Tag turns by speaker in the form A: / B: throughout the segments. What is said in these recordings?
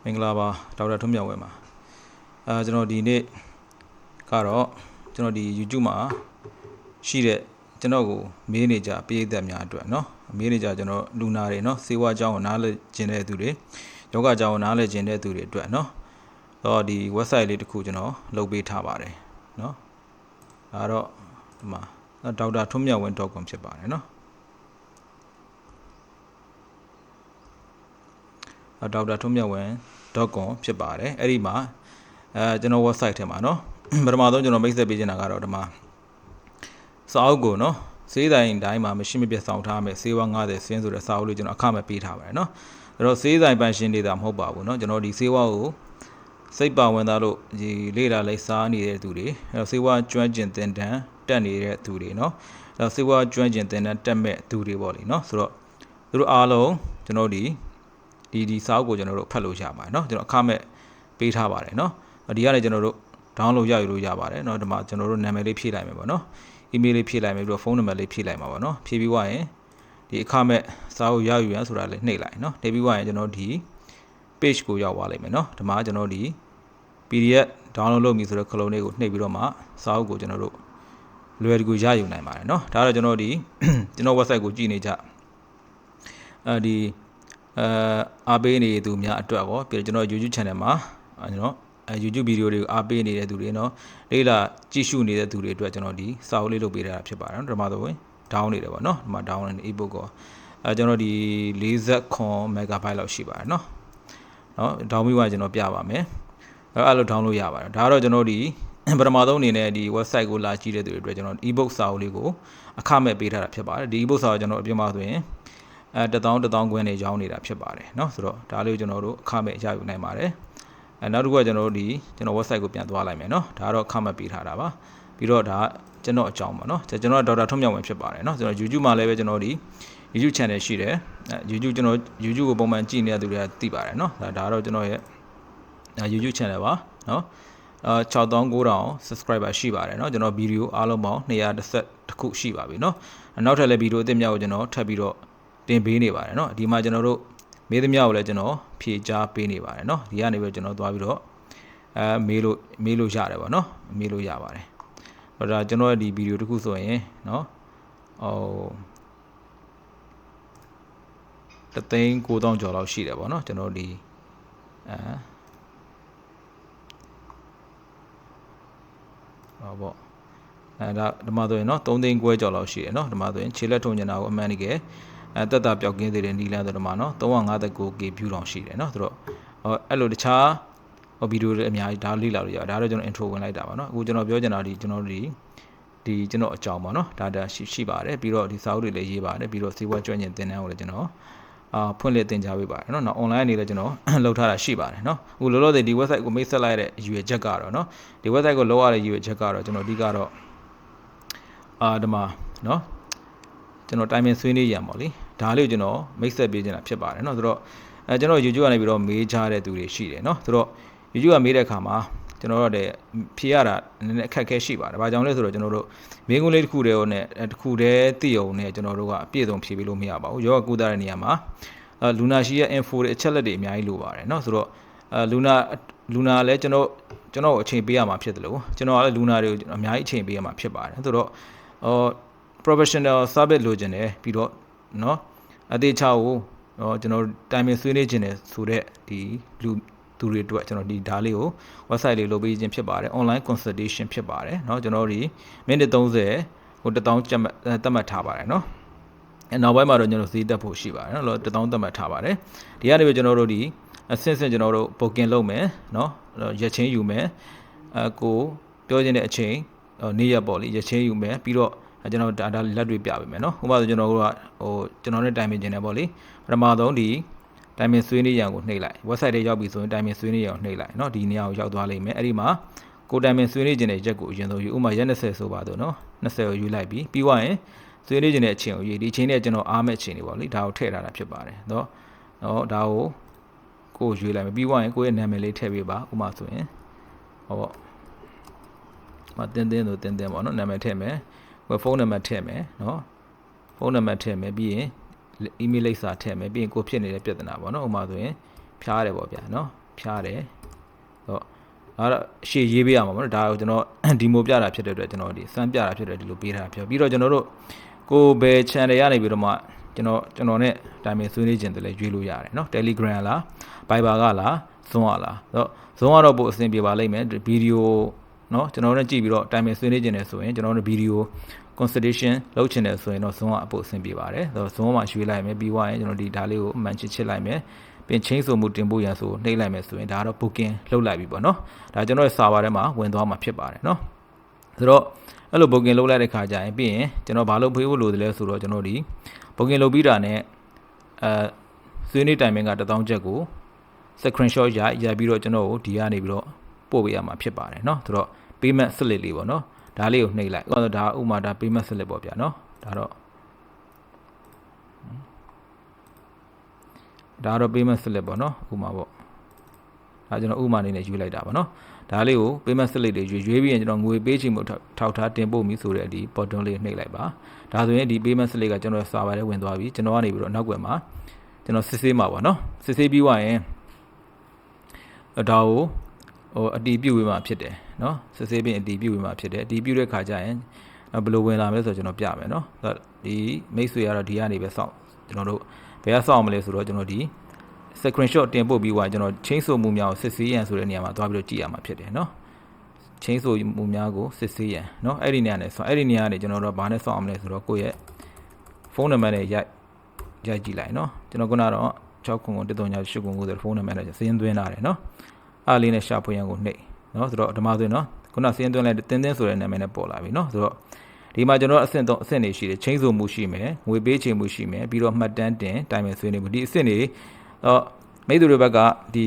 A: မင်္ဂလာပါဒေါက်တာထွန်းမြတ်ဝဲမှာကျွန်တော်ဒီနေ့ကတော့ကျွန်တော်ဒီ YouTube မှာရှိတဲ့ကျွန်တော်ကိုမေးနေကြပရိသတ်များအတွက်เนาะမေးနေကြကျွန်တော်လူနာတွေเนาะစေဝါအကြောင်းကိုနားလည်ကျင်တဲ့သူတွေယောဂအကြောင်းကိုနားလည်ကျင်တဲ့သူတွေအတွက်เนาะတော့ဒီ website လေးတစ်ခုကျွန်တော်လုပ်ပေးထားပါတယ်เนาะဒါတော့ဒီမှာဒေါက်တာထွန်းမြတ်ဝဲ .com ဖြစ်ပါတယ်เนาะဒေါက်တာထွန်းမြတ်ဝဲ .com ဖြစ်ပါတယ်အဲ့ဒီမှာကျွန်တော် website ထဲမှာเนาะပထမဆုံးကျွန်တော်မိတ်ဆက်ပေးချင်တာကတော့ဒီမှာစာအုပ်ကိုเนาะစေးတိုင်းတိုင်းမှာမရှိမပြတ်ဆောင်ထားမယ်စေးဝါ90ဆင်းဆိုတဲ့စာအုပ်လေးကျွန်တော်အခမဲ့ပေးထားပါတယ်เนาะအဲ့တော့စေးတိုင်းပန်ရှင်နေတာမဟုတ်ပါဘူးเนาะကျွန်တော်ဒီစေးဝါကိုစိတ်ပါဝင်သားလို့ဒီလေ့လာလိုက်စားနေတဲ့သူတွေအဲ့တော့စေးဝါကျွမ်းကျင်သင်တန်းတက်နေတဲ့သူတွေเนาะအဲ့တော့စေးဝါကျွမ်းကျင်သင်တန်းတက်မဲ့သူတွေပေါ့လေเนาะဆိုတော့သူတို့အားလုံးကျွန်တော်ဒီစာအုပ်ကိုကျွန်တော်တို့ဖတ်လို့ရပါတယ်เนาะကျွန်တော်အခမဲ့ပေးထားပါတယ်เนาะဒီကနေကျွန်တော်တို့ download ရယူလို့ရပါတယ်เนาะဒီမှာကျွန်တော်တို့နာမည်လေးဖြည့်လိုက်မယ်ပေါ့เนาะ email လေးဖြည့်လိုက်မယ်ပြီးတော့ဖုန်းနံပါတ်လေးဖြည့်လိုက်မှာပေါ့เนาะဖြည့်ပြီးွားရင်ဒီအခမဲ့စာအုပ်ရယူရန်ဆိုတာလေးနှိပ်လိုက်เนาะနှိပ်ပြီးွားရင်ကျွန်တော်ဒီ page ကိုရောက်သွားလိမ့်မယ်เนาะဒီမှာကျွန်တော်ဒီ PDF download လုပ်ပြီဆိုတော့ခလုံးလေးကိုနှိပ်ပြီးတော့မှစာအုပ်ကိုကျွန်တော်တို့လွယ်တကူရယူနိုင်ပါတယ်เนาะဒါတော့ကျွန်တော်ကျွန်တော် website ကိုကြည့်နေကြဒီအားပေးနေသူများအတွက်ရောပြီးတော့ကျွန်တော် YouTube channel မှာကျွန်တော်YouTube ဗီဒီယိုတွေကိုအားပေးနေတဲ့သူတွေเนาะလေးလာကြည့်ရှုနေတဲ့သူတွေအတွက်ကျွန်တော်ဒီစာအုပ်လေးလုပ်ပေးတာဖြစ်ပါတယ်เนาะဒီမှာဆိုရင် down နေတယ်ပေါ့เนาะဒီမှာ down နေ ebook ကိုကျွန်တော်ဒီ40 megabyte လောက်ရှိပါတယ်เนาะdown ပြီးတော့ကျွန်တော်ပြပါမယ်အဲ့လို down လို့ရပါတယ်ဒါကတော့ကျွန်တော်ဒီပထမဆုံးအနေနဲ့ဒီ website ကိုလာကြည့်တဲ့သူတွေအတွက်ကျွန်တော် ebook စာအုပ်လေးကိုအခမဲ့ပေးထားတာဖြစ်ပါတယ်ဒီ ebook စာအုပ်ကျွန်တော်အပြင်မှာဆိုရင်1000ခွဲနေရောင်းနေတာဖြစ်ပါတယ်เนาะဆိုတော့ဒါလေးကိုကျွန်တော်တို့အခမဲ့ရယူနိုင်ပါတယ်နောက်တစ်ခုကကျွန်တော်တို့ကျွန်တော် website ကိုပြန်သွားလိုက်မယ်เนาะဒါကတော့အခမဲ့ပေးထားတာပါပြီးတော့ဒါကျွန်တော်အကြောင်းပါเนาะကျွန်တော်ဒေါက်တာထွန်းမြတ်ဝင်းဖြစ်ပါတယ်เนาะကျွန်တော် YouTube မှာလည်းပဲကျွန်တော်YouTube channel ရှိတယ်YouTube ကျွန်တော် YouTube ကိုပုံမှန်ကြည့်နေတဲ့သူတွေကသိပါတယ်เนาะဒါတော့ကျွန်တော်ရဲ့ YouTube channel ပါเนาะ6900 subscriber ရှိပါတယ်เนาะကျွန်တော်ဗီဒီယိုအားလုံးပေါင်း210ခုရှိပါပြီเนาะနောက်ထပ်လည်းဗီဒီယိုအသစ်များကိုကျွန်တော်ထပ်ပြီးတော့တင်ပေးနေပါတယ်เนาะဒီမှာကျွန်တော်တို့မေးသမျှကိုလည်းကျွန်တော်ဖြေကြားပေးနေပါတယ်เนาะဒီကနေပဲကျွန်တော်သွားပြီးတော့မေးလို့ရတယ်ပေါ့เนาะမေးလို့ရပါတယ်ဟိုဒါကျွန်တော်ရဲ့ဒီဗီဒီယိုတစ်ခုဆိုရင်เนาะ3,900ကျော်လောက်ရှိတယ်ပေါ့เนาะကျွန်တော်ဒီဟောပေါ့ဒါဒီမှာဆိုရင်เนาะ3,500,000ကျော်လောက်ရှိတယ်เนาะဒီမှာဆိုရင်ခြေလက်ထုံညနာကိုအမှန်တကယ်တက်တာပြောက်ကင်းသေးတဲ့နီလန်ဆိုတော့မှာเนาะ 359k view တောင်ရှိတယ်เนาะဆိုတော့အဲ့လိုတခြားဗီဒီယိုတွေအများကြီးဒါလေ့လာလို့ရတယ်ဒါတော့ကျွန်တော် intro ဝင်လိုက်တာပါเนาะအခုကျွန်တော်ပြောချင်တာကျွန်တော်ကျွန်တော်အကြောင်းပါเนาะဒါရှိပါတယ်ပြီးတော့ဒီစာအုပ်တွေလည်းရေးပါတယ်ပြီးတော့စေဝါကျွမ်းကျင်သင်တန်းကိုလည်းကျွန်တော်ဖွင့်လှစ်သင်ကြားပေးပါတယ်เนาะနောက် online အနေနဲ့ကျွန်တော်လုပ်ထားတာရှိပါတယ်เนาะအခုလောလောဆယ်ဒီ website ကိုမိတ်ဆက်လိုက်တဲ့ရည်ရွယ်ချက်ကတော့เนาะဒီ website ကိုလောက်ရတဲ့ရည်ရွယ်ချက်ကတော့ကျွန်တော်အဓိကတော့ဒီမှာเนาะကျွန်တော်တိုင်ပင်ဆွေးနွေးရံပေါ့လေဒါလေးကိုကျွန်တော်မိတ်ဆက်ပေးနေတာဖြစ်ပါတယ်เนาะဆိုတော့ကျွန်တော် YouTube ကနေပြီးတော့မေးချတဲ့သူတွေရှိတယ်เนาะဆိုတော့ YouTube ကမေးတဲ့အခါမှာကျွန်တော်တို့ဖြေရတာနည်းနည်းအခက်အခဲရှိပါတယ်ဘာကြောင့်လဲဆိုတော့ကျွန်တော်တို့မင်းကုန်းလေးတစ်ခုတည်းနဲ့တစ်ခုတည်းသိအောင်နဲ့ကျွန်တော်တို့ကအပြည့်စုံဖြေပေးလို့မရပါဘူးယောဂကုသတဲ့နေရာမှာလူနာရှိရဲ့ info တွေအချက်လက်တွေအများကြီးလိုပါတယ်เนาะဆိုတော့လူနာလည်းကျွန်တော်အချိန်ပေးရမှာဖြစ်တယ်လို့ကျွန်တော်ကလည်းလူနာတွေကိုအများကြီးအချိန်ပေးရမှာဖြစ်ပါတယ်ဆိုတော့ professional service လိုချင်တယ်ပြီးတော့เนาะအသေးချာကိုကျွန်တော်တိုင်ပင်ဆွေးနွေးခြင်းတယ်ဆိုတဲ့ဒီလူသူတွေအတွက်ကျွန်တော်ဒီဒါလေးကို website လေးလုပ်ပေးခြင်းဖြစ်ပါတယ် online consultation ဖြစ်ပါတယ်เนาะကျွန်တော်မိနစ်30ဟို1000သတ်မှတ်ထားပါတယ်เนาะနောက်ပိုင်းမှာတော့ကျွန်တော်ဈေးတက်ဖို့ရှိပါတယ်เนาะ1000သတ်မှတ်ထားပါတယ်ဒီကနေပဲကျွန်တော်တို့ဒီအဆင့်ကျွန်တော်တို့ booking လုပ်မယ်เนาะရက်ချင်းယူမယ်ကိုပြောခြင်းတဲ့အချိန်နေ့ရက်ပေါ့လေရက်ချင်းယူမယ်ပြီးတော့ကျွန်တော်ဒါလက်တွေပြပေးမယ်เนาะဥပမာဆိုကျွန်တော်တို့ကကျွန်တော်နဲ့တိုင်ပင်ခြင်းတယ်ပေါ့လေပထမဆုံးဒီတိုင်ပင်ဆွေးနွေးရံကိုနှိပ်လိုက် website ထဲရောက်ပြီဆိုရင်တိုင်ပင်ဆွေးနွေးရံကိုနှိပ်လိုက်เนาะဒီနေရာကိုရောက်သွားလိမ့်မယ်အဲ့ဒီမှာကိုတိုင်ပင်ဆွေးနွေးခြင်းတဲ့ရက်ကိုအရင်ဆုံးယူဥပမာရက်20ဆိုပါတော့เนาะ20ကိုယူလိုက်ပြီးပြီးသွားရင်ဆွေးနွေးခြင်းတဲ့အချိန်ကိုယူဒီအချိန်နဲ့ကျွန်တော်အားမဲ့အချိန်တွေပေါ့လေဒါကိုထည့်ထားတာဖြစ်ပါတယ်เนาะဒါကိုယူလိုက်မယ်ပြီးသွားရင်ကိုရဲ့နာမည်လေးထည့်ပေးပါဥပမာဆိုရင်ဟောပေါ့မတင်းဆိုတင်းပေါ့เนาะနာမည်ထည့်မယ်ဖုန်းနံပါတ်ထည့်မယ်เนาะဖုန်းနံပါတ်ထည့်မယ်ပြီးရင် email လိပ်စာထည့်မယ်ပြီးရင်ကိုဖြစ်နေတဲ့ပြဿနာပေါ့เนาะဥပမာဆိုရင်ဖျားတယ်ပေါ့ဗျာเนาะ ဖြားတယ်တော့အဲ့တော့ရှေ့ရေးပေးရမှာပေါ့နော်ဒါကိုကျွန်တော်ဒီမိုပြတာဖြစ်တဲ့အတွက်ကျွန်တော်ဒီစမ်းပြတာဖြစ်တဲ့ဒီလိုပေးထားတာဖြစ်ပြီးတော့ကျွန်တော်တို့ကိုဘယ် channel ရနေပြီးတော့မှကျွန်တော်နဲ့တိုင်ပင်ဆွေးနွေးခြင်းတည်းလည်းရွေးလို့ရတယ်နော် Telegram လား Viber ကလား Zoom ကလားတော့ Zoom ကတော့ပို့အဆင်ပြေပါလိမ့်မယ်ဗီဒီယိုနော်ကျွန်တော်တို့ကြည့်ပြီးတော့တိုင်ပင်ဆွေးနွေးခြင်းတယ်ဆိုရင်ကျွန်တော်တို့ဗီဒီယို consultation လုပ်ချင်တယ်ဆိုရင်တော့ Zoom ကအပို့အဆင်ပြေပါတယ်ဆိုတော့ Zoom မှာရွေးလိုက်မယ်ပြီးသွားရင်ကျွန်တော်ဒီဒါလေးကိုအမှန်ချစ်လိုက်မယ်ပြင်ချင်းဆိုမှုတင်ဖို့ရန်ဆိုနှိပ်လိုက်မယ်ဆိုရင်ဒါကတော့ booking လုပ်လိုက်ပြီပေါ့နော်ဒါကျွန်တော်ရဲ့ server ထဲမှာဝင်သွားမှာဖြစ်ပါတယ်နော်ဆိုတော့အဲ့လို booking လုပ်လိုက်တဲ့ခါကျရင်ပြီးရင်ကျွန်တော်ဘာလို့ဖေးဖို့လိုတယ်လဲဆိုတော့ကျွန်တော်ဒီ booking လုပ်ပြီးတာနဲ့ဆွေးနွေးတိုင်ပင်က1000ကျပ်ကို screenshot ရိုက်ပြီးတော့ကျွန်တော်ကိုဒီကနေပြီးတော့ပို့ပေးရမှာဖြစ်ပါတယ်เนาะဆိုတော့ payment slip လေးပေါ့เนาะဒါလေးကိုနှိပ်လိုက်ဒါဥမာဒါ payment slip ပေါ့ဗျာเนาะဒါတော့ payment slip ပေါ့เนาะဥမာပေါ့ဒါကျွန်တော်ဥမာအနေနဲ့ယူလိုက်တာပေါ့เนาะဒါလေးကို payment slip တွေရွေးပြီးရင်ကျွန်တော်ငွေပေးချင်မှုထောက်ထားတင်ပို့ပြီးဆိုတဲ့ဒီ button လေးနှိပ်လိုက်ပါဒါဆိုရင်ဒီ payment slip ကကျွန်တော် server ထဲဝင်သွားပြီကျွန်တော်ကနေပြီးတော့နောက်ွယ်မှာကျွန်တော်စစ်ဆေးမှာပေါ့เนาะစစ်ဆေးပြီးွားရင်ဒါကိုအတီးပြုတ်ဝင်မှာဖြစ်တယ်เนาะစစ်ဆေးပြီးအတီးပြုတ်ဝင်မှာဖြစ်တယ်အတီးပြုတ်တဲ့ခါကျရင်ဘယ်လိုဝင်လာမလဲဆိုတော့ကျွန်တော်ပြမယ်เนาะဒီမိတ်ဆွေကတော့ဒီကနေပဲစောင့်ကျွန်တော်တို့ဘယ်ကစောင့်မလဲဆိုတော့ကျွန်တော်ဒီ screenshot တင်ပို့ပြီးွားကျွန်တော်ချင်းဆိုမှုများကိုစစ်ဆေးရန်ဆိုတဲ့နေရာမှာသွားပြီးတော့ကြည့်ရမှာဖြစ်တယ်เนาะချင်းဆိုမှုများကိုစစ်ဆေးရန်เนาะအဲ့ဒီနေရာနဲ့အဲ့ဒီနေရာကနေကျွန်တော်တို့ဘာနဲ့စောင့်အောင်မလဲဆိုတော့ကိုယ့်ရဲ့ဖုန်းနံပါတ်နဲ့ရိုက်ကြည့်လိုက်เนาะကျွန်တော်ခုနကတော့609139890ဖုန်းနံပါတ်နဲ့စင်းသွင်းထားတယ်เนาะအားလေးနဲ့ရှာဖွေရန်ကိုနှိပ်เนาะဆိုတော့ဓမ္မဆိုရင်เนาะခုနစင်းသွင်းလိုက်တင်းဆိုတဲ့နာမည်နဲ့ပေါ်လာပြီเนาะဆိုတော့ဒီမှာကျွန်တော်အဆင့်တွေရှိတယ်ချင်းဆိုမှုရှိမယ်ငွေပေးချေမှုရှိမယ်ပြီးတော့မှတ်တမ်းတင်တိုင်ပင်ဆွေးနွေးမှုဒီအဆင့်တွေတော့မိတ်သူတွေဘက်ကဒ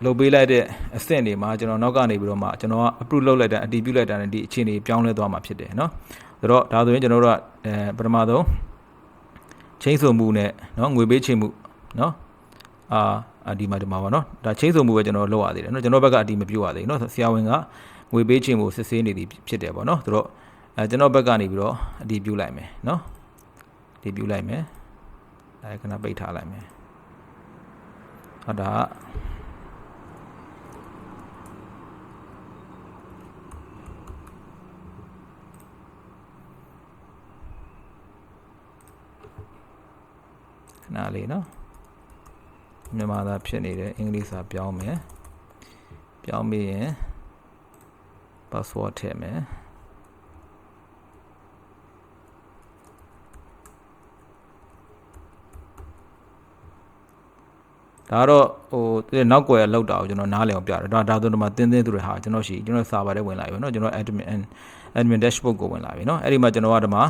A: ီလုပ်ပေးလိုက်တဲ့အဆင့်တွေမှာကျွန်တော်နောက်ကနေပြီးတော့မှကျွန်တော်က approve လုပ်လိုက်တဲ့အတည်ပြုလိုက်တာနဲ့ဒီအခြေအနေပြောင်းလဲသွားမှာဖြစ်တယ်เนาะဆိုတော့ဒါဆိုရင်ကျွန်တော်တို့ကပထမဆုံးချင်းဆိုမှုနဲ့เนาะငွေပေးချေမှုเนาะဒီမှာပါเนาะဒါချင်းဆိုမှုပဲကျွန်တော်လုပ်ရသေးတယ်เนาะကျွန်တော်ဘက်ကအတီးမပြုတ်ရသေးဘူးเนาะဆရာဝန်ကငွေပေးချေမှုစစ်ဆေးနေသည်ဖြစ်တယ်ပေါ့เนาะဆိုတော့ကျွန်တော်ဘက်ကနေပြီးတော့အတီးပြုတ်လိုက်မယ်เนาะအတီးပြုတ်လိုက်မယ်ဒါခဏပိတ်ထားလိုက်မယ်ဟုတ်တာခဏလေးเนาะမြန်မာသားဖြစ်နေတယ်အင်္ဂလိပ်စာပြောင်းမယ်ပြောင်းပြီးရင် password ထည့်မယ်ဒါတော့သူနောက်ကွယ်လောက်တာကိုကျွန်တော်နားလည်အောင်ပြတယ်ဒါဆိုတော့မှတင်းသူတွေဟာကျွန်တော်ကျွန်တော် server ထဲဝင်လာပြီเนาะကျွန်တော် admin dashboard ကိုဝင်လာပြီเนาะအဲ့ဒီမှာကျွန်တော်ကဒီမှာ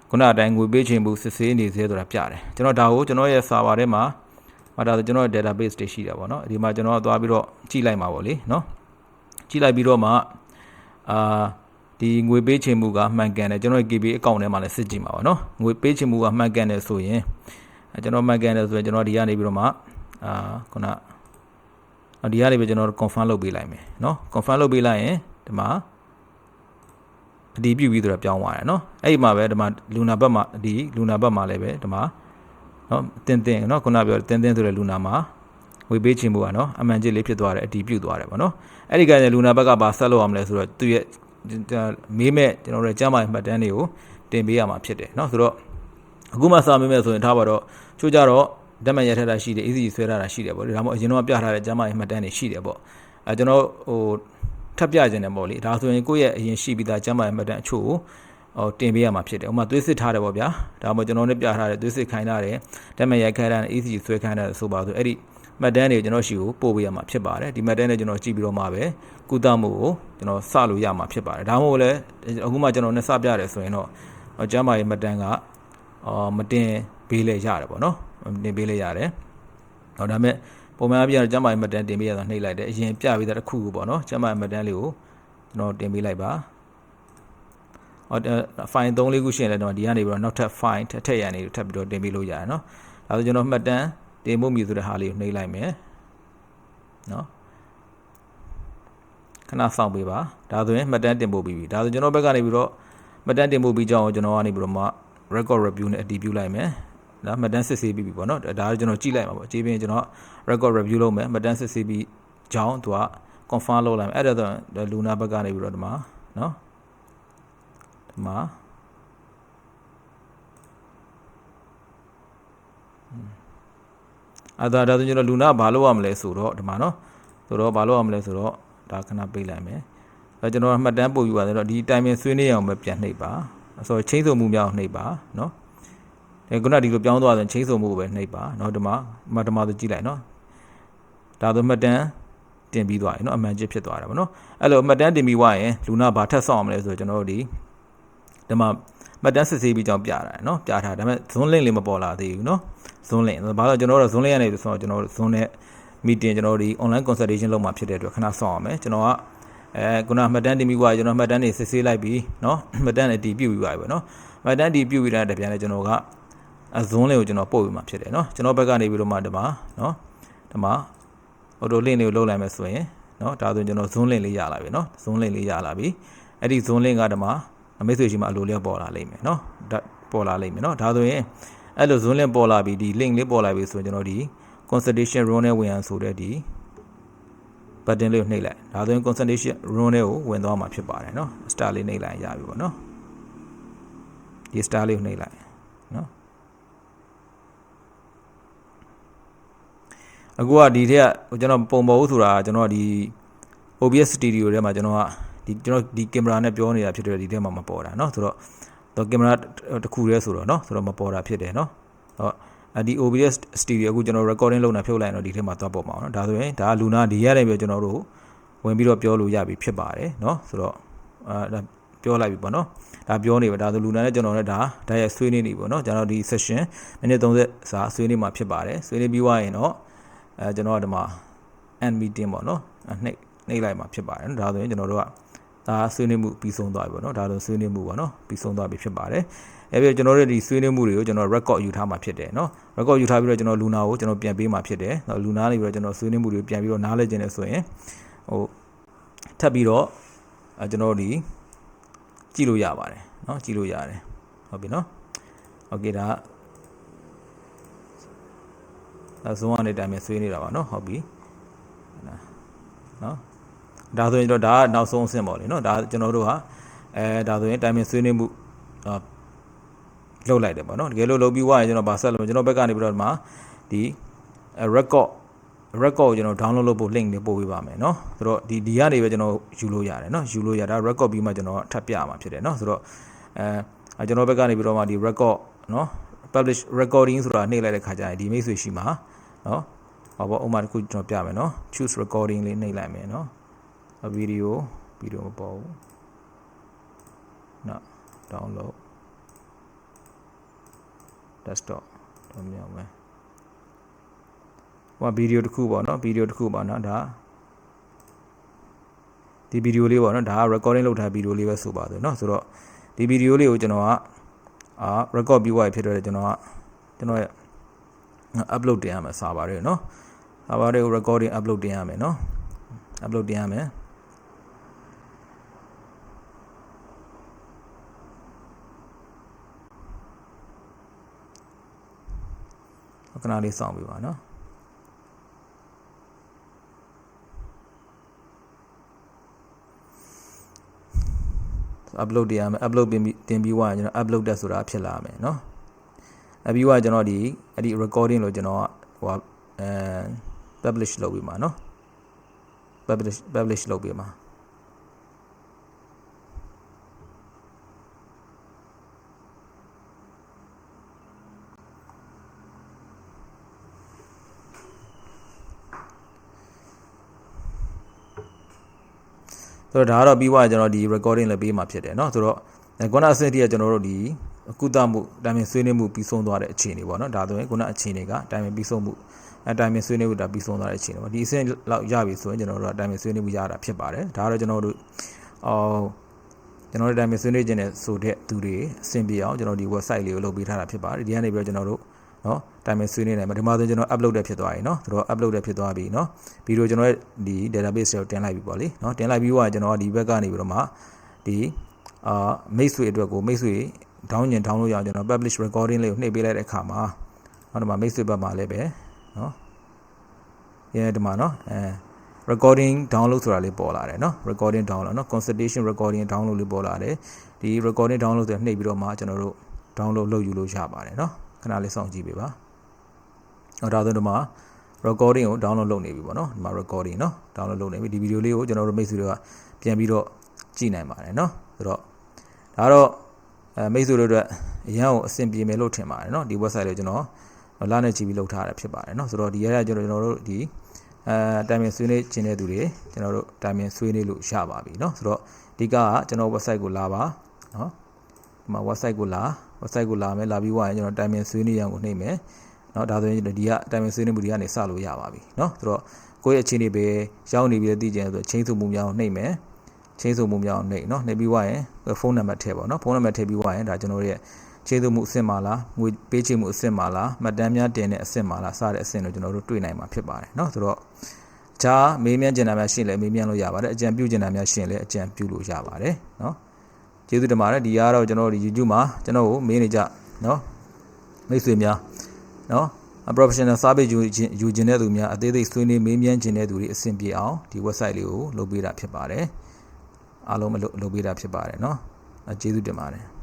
A: ခုနအတိုင်းငွေပေးချင်မှုစစ်ဆေးနေသေးဆိုတာပြတယ်ကျွန်တော်ဒါကိုကျွန်တော်ရဲ့ server ထဲမှာဒါဆိုကျွန်တော် database တွေရှိတာပေါ့เนาะဒီမှာကျွန်တော်သွားပြီးတော့ကြည့်လိုက်မှာပေါ့လေเนาะကြည့်လိုက်ပြီးတော့မှဒီငွေပေးချင်မှုကမှန်ကန်တယ်ကျွန်တော် KB account ထဲမှာလည်းစစ်ကြည့်မှာပါเนาะငွေပေးချင်မှုကမှန်ကန်တယ်ဆိုရင်ကျွန်တော်မှန်ကန်တယ်ဆိုရင်ကျွန်တော်ဒီကနေပြီးတော့မှခုနဒီကနေပဲကျွန်တော် confirm လုပ်ပေးလိုက်မယ်เนาะ confirm လုပ်ပေးလိုက်ရင်ဒီမှာအတည်ပြုပြီးတော့ပြောင်းသွားတယ်เนาะအဲ့ဒီမှာပဲဒီမှာလူနာဘက်မှာလူနာဘက်မှာလည်းပဲဒီမှာเนาะတင်းเนาะခုနပြောတင်းဆိုတဲ့လူနာမှာဝေပေးချင်မှုကเนาะအမှန်ကြီးလေးဖြစ်သွားတယ်အတည်ပြုသွားတယ်ပေါ့เนาะအဲ့ဒီကနေ့လူနာဘက်ကဘာဆက်လုပ်အောင်လဲဆိုတော့သူရဲ့မေးမဲ့ကျွန်တော်တို့ကျမ်းမာရေးမှတ်တမ်းတွေကိုတင်ပေးရမှာဖြစ်တယ်เนาะဆိုတော့အခုမှစာမေးမဲ့ဆိုရင်ထားပါတော့ချို့ကြတော့ဓာတ်မှန်ရထတာရှိတယ် easy ဆွဲထားတာရှိတယ်ပေါ့ဒါမှမဟုတ်အရင်တော့ပြထားတဲ့ကျမ်းမာရေးမှတ်တမ်းတွေရှိတယ်ပေါ့ကျွန်တော်ထပ်ပြခြင်းတယ်ပေါ့လေဒါဆိုရင်ကိုယ့်ရဲ့အရင်ရှိပြီးသားကျမ်းမာရေးမှတ်တမ်းအချို့ကိုတင်ပေးရမှာဖြစ်တယ်ဥပမာသွေးစစ်ထားတယ်ပေါ့ဗျာဒါမှမဟုတ်ကျွန်တော်တို့ပြထားတဲ့သွေးစစ်ခိုင်းထားတယ်ဓာတ်မှန်ရိုက်ခိုင်းထားတဲ့ easy ဆွဲခိုင်းထားတဲ့ဆိုပါဆိုအဲ့ဒီမှတ်တမ်းတွေကျွန်တော်ရှိကိုပို့ပေးရမှာဖြစ်ပါတယ်ဒီမှတ်တမ်းတွေကျွန်တော်ကြည့်ပြီးတော့မှပဲကုသမှုကိုကျွန်တော်စလို့ရမှာဖြစ်ပါတယ်ဒါမှမဟုတ်လည်းအခုမှကျွန်တော်နဲ့စပြရတယ်ဆိုရင်တော့ကျမ်းမာရေးမှတ်တမ်းကမတင်ပေးလဲရတယ်ပေါ့နော်တင်ပေးလဲရတယ်ဒါပေမဲ့ပုံမှန်အပြည့်ကျမ်းမာရေးမှတ်တမ်းတင်ပေးရတာနှိပ်လိုက်တယ်အရင်ပြပေးတဲ့တစ်ခုပေါ့နော်ကျမ်းမာရေးမှတ်တမ်းလေးကိုကျွန်တော်တင်ပေးလိုက်ပါfile 3-4ခုရှိရင်လည်းဒီကနေပြီးတော့နောက်ထပ် file ထည့်ရနေထပ်ပြီးတော့တင်ပေးလို့ရတယ်နော်ဒါဆိုကျွန်တော်မှတ်တမ်းတင်ဖို့မြည်ဆိုတဲ့ဟာလေးကိုနှိပ်လိုက်မယ်နော်ခဏစောင့်ပေးပါဒါဆိုရင်မှတ်တမ်းတင်ဖို့ပြီးပြီဒါဆိုကျွန်တော်ဘက်ကနေပြီးတော့မှတ်တမ်းတင်ဖို့ပြီးကြောင်းကျွန်တော်ကနေပြီးတော့မှ record review နဲ့အတည်ပြုလိုက်မယ်ဒါမှတ်တမ်းစစ်ဆေးပြီးပြီပေါ့နော်ဒါကျွန်တော်ကြည့်လိုက်မှာပေါ့အကြည့်ပြီးရင်ကျွန်တော် record review လုပ်မယ်မှတ်တမ်းစစ်ဆေးပြီး ကြောင်းသူက confirm လုပ်လိုက်မယ်အဲ့ဒါတော့လူနာဘက်ကနေပြီးတော့ဒီမှာနော်ဒီမှာအဲ့ဒါဆိုကျွန်တော်လူနာဘာလုပ်ရမလဲဆိုတော့ဒီမှာနော်ဆိုတော့ဘာလုပ်ရမလဲဆိုတော့ဒါခဏပေးလိုက်မယ်အဲ့ကျွန်တော်မှတ်တမ်းပို့ယူပါဆိုတော့ဒီ timing ဆွေးနွေးအောင်ပဲပြန်နှိပ်ပါဆိုတော့ချိန်ဆိုမှုများအောင်နှိပ်ပါနော်ဒီခုနဒီလိုပြောင်းသွားရင်ချိန်ဆိုမှုကိုပဲနှိပ်ပါနော်ဒီမှာဒီမှာဆိုကြည့်လိုက်နော်ဒါဆိုမှတ်တမ်းတင်ပြီးသွားရင်နော်အမှန်ချစ်ဖြစ်သွားတာပေါ့နော်အဲ့လိုမှတ်တမ်းတင်ပြီးွားရင်လူနာဘာထပ်ဆောင်အောင်မလဲဆိုတော့ကျွန်တော်တို့ဒီမှာမှတ်တမ်းစစ်ဆေးပြီးကြောင်းပြတာနော်ပြထားဒါပေမဲ့ zone link လေးမပေါ်လာသေးဘူးနော် zone link ဘာလို့ကျွန်တော်တို့ zone link ရနေဆိုတော့ကျွန်တော်တို့ zone နဲ့ meeting ကျွန်တော်တို့ online consultation လုပ်မှာဖြစ်တဲ့အတွက်ခဏဆောင်အောင်မယ်ကျွန်တော်ကခုနမှတ်တမ်းတင်ပြီးွားကျွန်တော်မှတ်တမ်းတွေစစ်ဆေးလိုက်ပြီးနော်မှတ်တမ်းတွေတည်ပြုတ်ပြီးွားပြီပေါ့နော်မှတ်တမ်းတည်ပြုတ်ပြီးတဲ့တပြန်လဲကျွန်တော်က zone link ကိုကျွန်တော်ပို့ပြီးမှဖြစ်တယ်နော်ကျွန်တော်ဘက်ကနေပြီးတော့မှဒီမှာနော်ဒီမှာ auto link လေးကိုလုပ်လိုက်မယ်ဆိုရင်နော်ဒါဆိုကျွန်တော် zone link လေးရလာပြီနော် zone link လေးရလာပြီအဲ့ဒီ zone link ကဒီမှာမိတ်ဆွေရှိမှအလိုလျောက်ပေါ်လာလိမ့်မယ်နော်ပေါ်လာလိမ့်မယ်နော်ဒါဆိုရင်အဲ့လို zone link ပေါ်လာပြီဒီ link လေးပေါ်လာပြီဆိုရင်ကျွန်တော်ဒီ consultation room နဲ့ဝင်အောင်ဆိုတဲ့ဒီ button လေးကိုနှိပ်လိုက်ဒါဆိုရင် consultation room နဲ့ကိုဝင်သွားမှာဖြစ်ပါတယ်နော် star လေးနှိပ်လိုက်ရပြီပေါ့နော်ဒီ star လေးကိုနှိပ်လိုက်နော်အခုကဒီထက်ကကျွန်တော်ပုံပေါ်ဦးဆိုတာကျွန်တော်ဒီ OBS studio ထဲမှာကျွန်တော်ကဒီကင်မရာနဲ့ပြောနေတာဖြစ်တဲ့ဒီထဲမှာမပေါ်တာเนาะဆိုတော့ကင်မရာတစ်ခုတည်းဆိုတော့เนาะဆိုတော့မပေါ်တာဖြစ်တယ်เนาะဟောဒီ OBS studio အခုကျွန်တော် recording လုပ်နေဖြုတ်လိုက်တော့ဒီထဲမှာသွားပေါ်မှာเนาะဒါဆိုရင်ဒါလူနာဒီရတဲ့ပြီးကျွန်တော်တို့ဝင်ပြီးတော့ပြောလို့ရပြီဖြစ်ပါတယ်เนาะဆိုတော့ဒါပြောလိုက်ပြီပေါ့เนาะဒါပြောနေပါဒါဆိုလူနာနဲ့ကျွန်တော်လည်းဒါရိုက်ဆွေးနေနေပေါ့เนาะကျွန်တော်ဒီ session မိနစ်30စာဆွေးနေမှာဖြစ်ပါတယ်ဆွေးနေပြီးွားရင်တော့ကျွန်တော်ဒီမှာ end meeting ပေါ့เนาะနှိပ်လိုက်မှာဖြစ်ပါတယ်เนาะဒါဆိုရင်ကျွန်တော်တို့ကဒါဆွေးနွေးမှုပြီးဆုံးသွားပြီပေါ့နော်ဒါလိုဆွေးနွေးမှုပေါ့နော်ပြီးဆုံးသွားပြီဖြစ်ပါတယ်အဲ့ပြီးကျွန်တော်တို့ဒီဆွေးနွေးမှုတွေကိုကျွန်တော် record ယူထားမှာဖြစ်တယ်နော် record ယူထားပြီးတော့ကျွန်တော်လူနာကိုကျွန်တော်ပြန်ပေးမှာဖြစ်တယ်လူနာနေပြီးတော့ကျွန်တော်ဆွေးနွေးမှုတွေပြန်ပြီးတော့နားလည်ခြင်းနဲ့ဆိုရင်ဟိုထပ်ပြီးတော့ကျွန်တော်ဒီကြည့်လို့ရပါတယ်နော်ကြည့်လို့ရတယ်ဟုတ်ပြီနော်โอเคဒါဇုံကနေတိုင်းမှာဆွေးနေတာပါနော်ဟုတ်ပြီနော်ဒါဆိုရင်တော့ဒါကနောက်ဆုံးအဆင့်ပေါ့လေနော်ဒါကျွန်တော်တို့ဟာဒါဆိုရင်တိုင်ပင်ဆွေးနွေးမှုလုပ်လိုက်တယ်ပေါ့နော်တကယ်လို့လုပ်ပြီးွားရင်ကျွန်တော်ဗာဆက်လို့ကျွန်တော်ဘက်ကနေပြီးတော့ဒီမှာဒီ record ကိုကျွန်တော် download လုပ်ဖို့ link တွေပို့ပေးပါမယ်နော်ဆိုတော့ဒီကနေပဲကျွန်တော်ယူလို့ရတယ်နော်ယူလို့ရတာ record ပြီးမှကျွန်တော်ထပ်ပြရမှာဖြစ်တယ်နော်ဆိုတော့ကျွန်တော်ဘက်ကနေပြီးတော့မှဒီ record နော် publish recording ဆိုတာနှိပ်လိုက်တဲ့ခါကျရင်ဒီမိတ်ဆွေရှိမှာနော်ဟောပေါ့ဥပမာတစ်ခုကျွန်တော်ပြမယ်နော် choose recording လေးနှိပ်လိုက်မယ်နော်ဗီဒီယိုမပေါ်ဘူးနော် download desktop တော့မြောက်မယ်ဟိုဗီဒီယိုတစ်ခုပေါ့နော်ဗီဒီယိုတစ်ခုပေါ့နော်ဒါဒီဗီဒီယိုလေးပေါ့နော်ဒါက recording လုပ်ထားဗီဒီယိုလေးပဲဆိုပါဆိုเนาะဆိုတော့ဒီဗီဒီယိုလေးကိုကျွန်တော်ကrecord ပြီးွားဖြစ်တော့ကျွန်တော်ရဲ့ upload တင်ရမယ်စာပါတွေเนาะစာပါတွေကို recording upload တင်ရမယ်เนาะ upload တင်ရမယ်ခဏလေးစောင့်ပြီးပါနော် upload တင်ရမယ် upload တင်ပြီးွားရင်ကျွန်တော် upload တက်ဆိုတာဖြစ်လာမယ်เนาะအပြီးွားကျွန်တော်အဲ့ဒီ recording လို့ကျွန်တော်ဟိုpublish လုပ်ပြီးမှာเนาะ publish လုပ်ပြီးမှာဆိုတော့ဒါကတော့ပြီးွားကျွန်တော်ဒီ recording လည်းပေးမှာဖြစ်တယ်เนาะဆိုတော့ခုနအဆင့်တည်းကကျွန်တော်တို့ဒီကုသမှုတိုင်ပင်ဆွေးနွေးမှုပြီးဆုံးသွားတဲ့အခြေအနေပေါ့เนาะဒါဆိုရင်ခုနအခြေအနေကတိုင်ပင်ပြီးဆုံးမှုတိုင်ပင်ဆွေးနွေးမှုဒါပြီးဆုံးသွားတဲ့အခြေအနေပေါ့ဒီအဆင့်လောက်ရပြီဆိုရင်ကျွန်တော်တို့ကတိုင်ပင်ဆွေးနွေးမှုရတာဖြစ်ပါတယ်ဒါကတော့ကျွန်တော်တို့တိုင်ပင်ဆွေးနွေးခြင်းနဲ့ဆိုတဲ့သူတွေအဆင်ပြေအောင်ကျွန်တော်ဒီ website လေးကိုလုပ်ပေးထားတာဖြစ်ပါတယ်ဒီကနေပြီးတော့ကျွန်တော်တို့เนาะတိုင်ပင်ဆွေးနွေးနိုင်မှာဒီမှာဆိုကျွန်တော် upload တက်ဖြစ်သွားပြီเนาะဆိုတော့ upload တက်ဖြစ်သွားပြီเนาะပြီးတော့ကျွန်တော်ရဲ့ဒီ database ကိုတင်လိုက်ပြီပေါ့လေเนาะတင်လိုက်ပြီးတော့ကျွန်တော်ကဒီဘက်ကနေပြီးတော့မှဒီမိတ်ဆွေအတွက်ကိုမိတ်ဆွေdownload ရအောင်ကျွန်တော် publish recording လေးကိုနှိပ်ပေးလိုက်တဲ့အခါမှာဟောဒီမှာမိတ်ဆွေဘက်မှာလည်းပဲเนาะဒီမှာเนาะ recording download ဆိုတာလေးပေါ်လာတယ်เนาะ recording download เนาะ consultation recording download လေးပေါ်လာတယ်ဒီ recording download ဆိုနှိပ်ပြီးတော့မှကျွန်တော်တို့ download လုပ်ယူလို့ရပါတယ်เนาะခဏလေးစောင့်ကြည့်ပေးပါဒါဆိုတော့ဒီမှာ recording ကို download လုပ်နေပြီပေါ့เนาะဒီမှာ recording เนาะ download လုပ်နေပြီဒီ video လေးကိုကျွန်တော်တို့မိတ်ဆွေတွေကပြန်ပြီးတော့ကြည့်နိုင်ပါတယ်เนาะဆိုတော့ဒါတော့မိတ်ဆွေတို့အတွက်အရန်ကိုအဆင်ပြေမယ်လို့ထင်ပါတယ်เนาะဒီ website လေးကျွန်တော်လာနဲ့ကြည့်ပြီးလုပ်ထားတာဖြစ်ပါတယ်เนาะဆိုတော့ဒီရရကျွန်တော်တို့ဒီတိုင်ပင်ဆွေးနွေးခြင်းတဲ့သူတွေကျွန်တော်တို့တိုင်ပင်ဆွေးနွေးလို့ရပါပြီเนาะဆိုတော့ဒီကကျွန်တော် website ကိုလာပါเนาะဒီမှာ website ကိုလာမယ်လာပြီးွားရင်ကျွန်တော်တိုင်ပင်ဆွေးနွေးရန်ကိုနှိပ်မယ်เนาะဒါဆိုရင်ဒီကတိုင်ပင်ဆွေးနွေးမှုတွေကနေစလို့ရပါပြီเนาะဆိုတော့ကိုယ့်ရဲ့အခြေအနေပဲရောက်နေပြီသိကြရင်ဆိုချင်းစုမှုများကိုနှိပ်မယ်ချင်းစုမှုများကိုနှိပ်เนาะနှိပ်ပြီးွားရင်ဖုန်းနံပါတ်ထည့်ပါเนาะဖုန်းနံပါတ်ထည့်ပြီးွားရင်ဒါကျွန်တော်ရဲ့ချင်းစုမှုအဆင့်မှာလားငွေပေးချေမှုအဆင့်မှာလားမှတ်တမ်းများတင်တဲ့အဆင့်မှာလားစတဲ့အဆင့်ကိုကျွန်တော်တို့တွေ့နိုင်မှာဖြစ်ပါတယ်เนาะဆိုတော့ဂျာမေးမြန်းကျင်တာများရှင်းလဲမေးမြန်းလို့ရပါတယ်အကြံပြုကျင်တာများရှင်းလဲအကြံပြုလို့ရပါတယ်เนาะကျေးဇူးတင်ပါတယ်ဒီကတော့ကျွန်တော်တို့ဒီ YouTube မှာကျွန်တော်ကိုမေးနေကြเนาะမိတ်ဆွေများเนาะ professional service ယူခြင်းတဲ့သူများအသေးစိတ်ဆွေးနွေးမေးမြန်းခြင်းတဲ့သူတွေအဆင်ပြေအောင်ဒီ website လေးကိုလုပ်ပေးတာဖြစ်ပါတယ်အားလုံးမလုပ်ပေးတာဖြစ်ပါတယ်เนาะကျေးဇူးတင်ပါတယ်